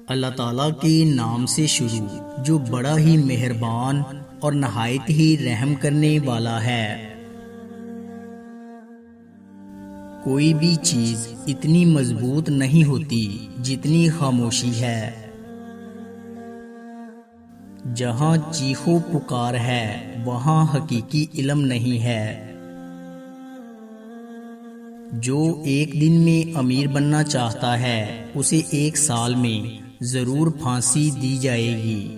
اللہ تعالیٰ کے نام سے شروع جو بڑا ہی مہربان اور نہایت ہی رحم کرنے والا ہے۔ کوئی بھی چیز اتنی مضبوط نہیں ہوتی جتنی خاموشی ہے۔ جہاں چیخ و پکار ہے وہاں حقیقی علم نہیں ہے۔ جو ایک دن میں امیر بننا چاہتا ہے اسے 1 سال میں ضرور پھانسی دی جائے گی۔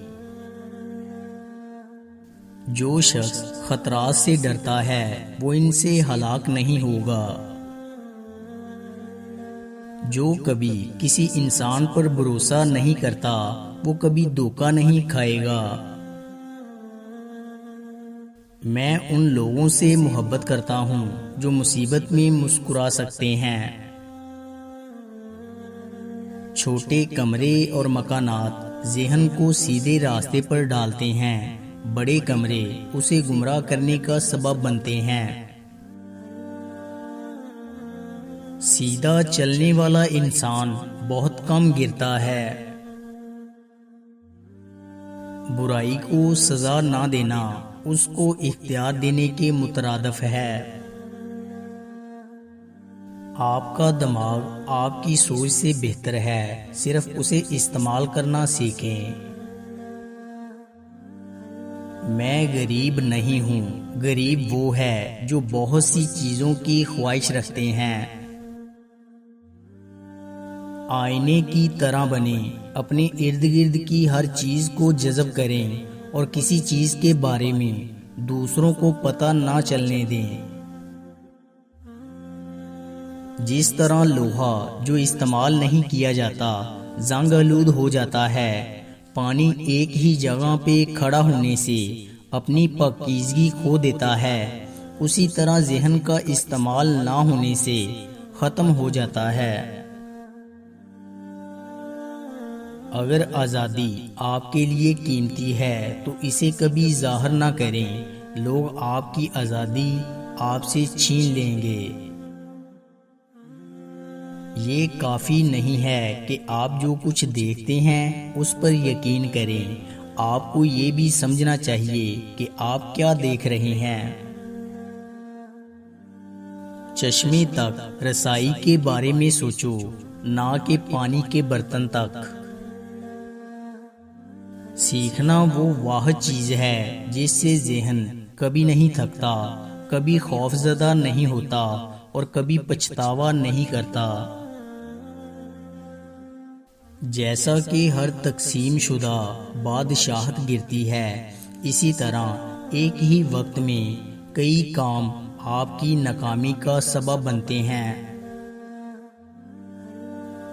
جو شخص خطرات سے ڈرتا ہے وہ ان سے ہلاک نہیں ہوگا۔ جو کبھی کسی انسان پر بھروسہ نہیں کرتا وہ کبھی دھوکہ نہیں کھائے گا۔ میں ان لوگوں سے محبت کرتا ہوں جو مصیبت میں مسکرا سکتے ہیں۔ چھوٹے کمرے اور مکانات ذہن کو سیدھے راستے پر ڈالتے ہیں، بڑے کمرے اسے گمراہ کرنے کا سبب بنتے ہیں۔ سیدھا چلنے والا انسان بہت کم گرتا ہے۔ برائی کو سزا نہ دینا اس کو اختیار دینے کے مترادف ہے۔ آپ کا دماغ آپ کی سوچ سے بہتر ہے، صرف اسے استعمال کرنا سیکھیں۔ میں غریب نہیں ہوں، غریب وہ ہے جو بہت سی چیزوں کی خواہش رکھتے ہیں۔ آئینے کی طرح بنیں، اپنے ارد گرد کی ہر چیز کو جذب کریں اور کسی چیز کے بارے میں دوسروں کو پتہ نہ چلنے دیں۔ جس طرح لوہا جو استعمال نہیں کیا جاتا زنگ آلود ہو جاتا ہے، پانی ایک ہی جگہ پہ کھڑا ہونے سے اپنی پاکیزگی کھو دیتا ہے، اسی طرح ذہن کا استعمال نہ ہونے سے ختم ہو جاتا ہے۔ اگر آزادی آپ کے لیے قیمتی ہے تو اسے کبھی ظاہر نہ کریں، لوگ آپ کی آزادی آپ سے چھین لیں گے۔ یہ کافی نہیں ہے کہ آپ جو کچھ دیکھتے ہیں اس پر یقین کریں، آپ کو یہ بھی سمجھنا چاہیے کہ آپ کیا دیکھ رہے ہیں۔ چشمے تک رسائی کے بارے میں سوچو، نہ کہ پانی کے برتن تک۔ سیکھنا وہ واحد چیز ہے جس سے ذہن کبھی نہیں تھکتا، کبھی خوف زدہ نہیں ہوتا اور کبھی پچھتاوا نہیں کرتا۔ جیسا کہ ہر تقسیم شدہ بادشاہت گرتی ہے، اسی طرح ایک ہی وقت میں کئی کام آپ کی ناکامی کا سبب بنتے ہیں۔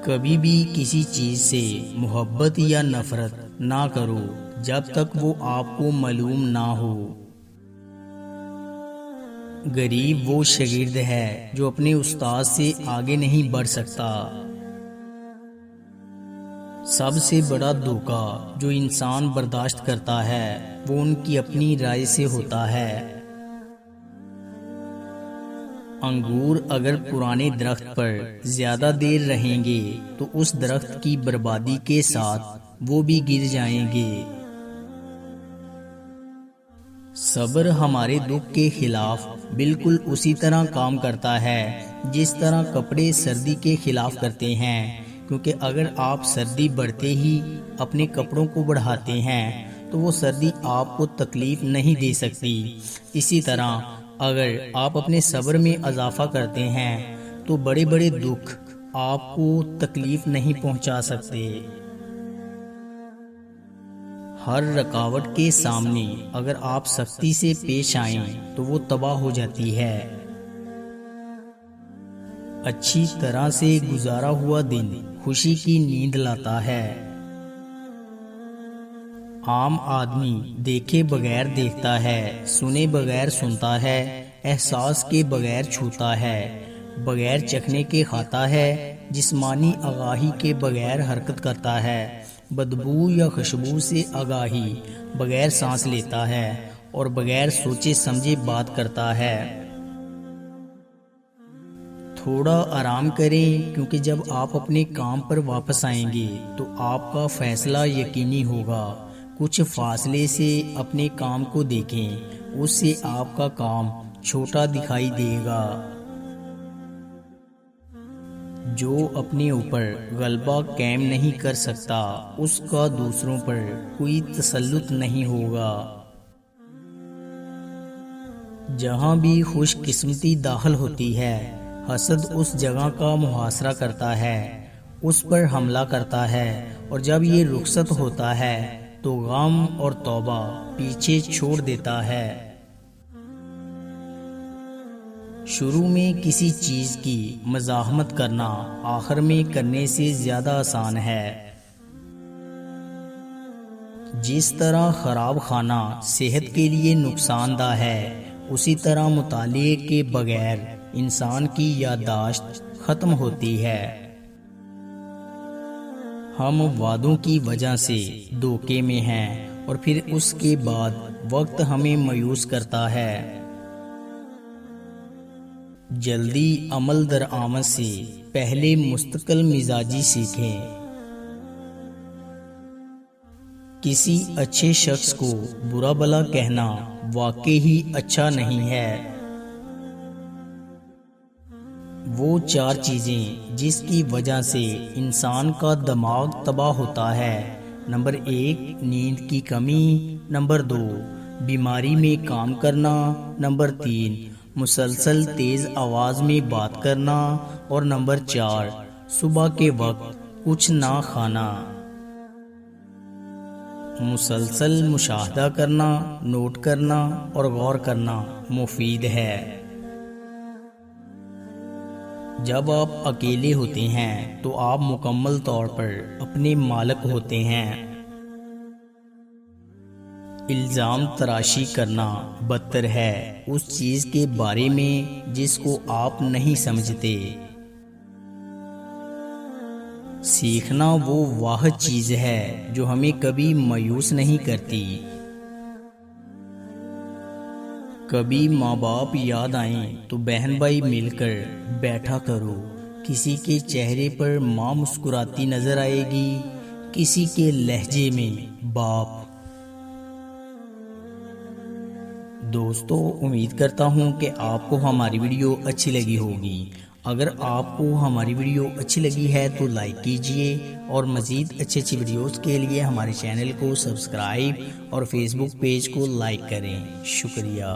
کبھی بھی کسی چیز سے محبت یا نفرت نہ کرو جب تک وہ آپ کو معلوم نہ ہو۔ غریب وہ شاگرد ہے جو اپنے استاد سے آگے نہیں بڑھ سکتا۔ سب سے بڑا دھوکہ جو انسان برداشت کرتا ہے وہ ان کی اپنی رائے سے ہوتا ہے۔ انگور اگر پرانے درخت پر زیادہ دیر رہیں گے تو اس درخت کی بربادی کے ساتھ وہ بھی گر جائیں گے۔ صبر ہمارے دکھ کے خلاف بالکل اسی طرح کام کرتا ہے جس طرح کپڑے سردی کے خلاف کرتے ہیں، کیونکہ اگر آپ سردی بڑھتے ہی اپنے کپڑوں کو بڑھاتے ہیں تو وہ سردی آپ کو تکلیف نہیں دے سکتی۔ اسی طرح اگر آپ اپنے صبر میں اضافہ کرتے ہیں تو بڑے بڑے دکھ آپ کو تکلیف نہیں پہنچا سکتے۔ ہر رکاوٹ کے سامنے اگر آپ سختی سے پیش آئیں تو وہ تباہ ہو جاتی ہے۔ اچھی طرح سے گزارا ہوا دن خوشی کی نیند لاتا ہے۔ عام آدمی دیکھے بغیر دیکھتا ہے، سنے بغیر سنتا ہے، احساس کے بغیر چھوتا ہے، بغیر چکھنے کے کھاتا ہے، جسمانی آگاہی کے بغیر حرکت کرتا ہے، بدبو یا خوشبو سے آگاہی بغیر سانس لیتا ہے اور بغیر سوچے سمجھے بات کرتا ہے۔ تھوڑا آرام کریں، کیونکہ جب آپ اپنے کام پر واپس آئیں گے تو آپ کا فیصلہ یقینی ہوگا۔ کچھ فاصلے سے اپنے کام کو دیکھیں، اس سے آپ کا کام چھوٹا دکھائی دے گا۔ جو اپنے اوپر غلبہ قائم نہیں کر سکتا، اس کا دوسروں پر کوئی تسلط نہیں ہوگا۔ جہاں بھی خوش قسمتی داخل ہوتی ہے، حسد اس جگہ کا محاصرہ کرتا ہے، اس پر حملہ کرتا ہے، اور جب یہ رخصت ہوتا ہے تو غم اور توبہ پیچھے چھوڑ دیتا ہے۔ شروع میں کسی چیز کی مزاحمت کرنا آخر میں کرنے سے زیادہ آسان ہے۔ جس طرح خراب کھانا صحت کے لیے نقصان دہ ہے، اسی طرح مطالعے کے بغیر انسان کی یادداشت ختم ہوتی ہے۔ ہم وعدوں کی وجہ سے دھوکے میں ہیں، اور پھر اس کے بعد وقت ہمیں مایوس کرتا ہے۔ جلدی عمل درآمد سے پہلے مستقل مزاجی سیکھیں۔ کسی اچھے شخص کو برا بھلا کہنا واقعی ہی اچھا نہیں ہے۔ وہ 4 چیزیں جس کی وجہ سے انسان کا دماغ تباہ ہوتا ہے۔ نمبر 1 نیند کی کمی، نمبر 2 بیماری میں کام کرنا، نمبر 3 مسلسل تیز آواز میں بات کرنا، اور نمبر 4 صبح کے وقت کچھ نہ کھانا۔ مسلسل مشاہدہ کرنا، نوٹ کرنا اور غور کرنا مفید ہے۔ جب آپ اکیلے ہوتے ہیں تو آپ مکمل طور پر اپنے مالک ہوتے ہیں۔ الزام تراشی کرنا بدتر ہے اس چیز کے بارے میں جس کو آپ نہیں سمجھتے۔ سیکھنا وہ واحد چیز ہے جو ہمیں کبھی مایوس نہیں کرتی۔ کبھی ماں باپ یاد آئیں تو بہن بھائی مل کر بیٹھا کرو۔ کسی کے چہرے پر ماں مسکراتی نظر آئے گی، کسی کے لہجے میں باپ۔ دوستو، امید کرتا ہوں کہ آپ کو ہماری ویڈیو اچھی لگی ہوگی۔ اگر آپ کو ہماری ویڈیو اچھی لگی ہے تو لائک کیجئے، اور مزید اچھی ویڈیوز کے لیے ہمارے چینل کو سبسکرائب اور فیس بک پیج کو لائک کریں۔ شکریہ۔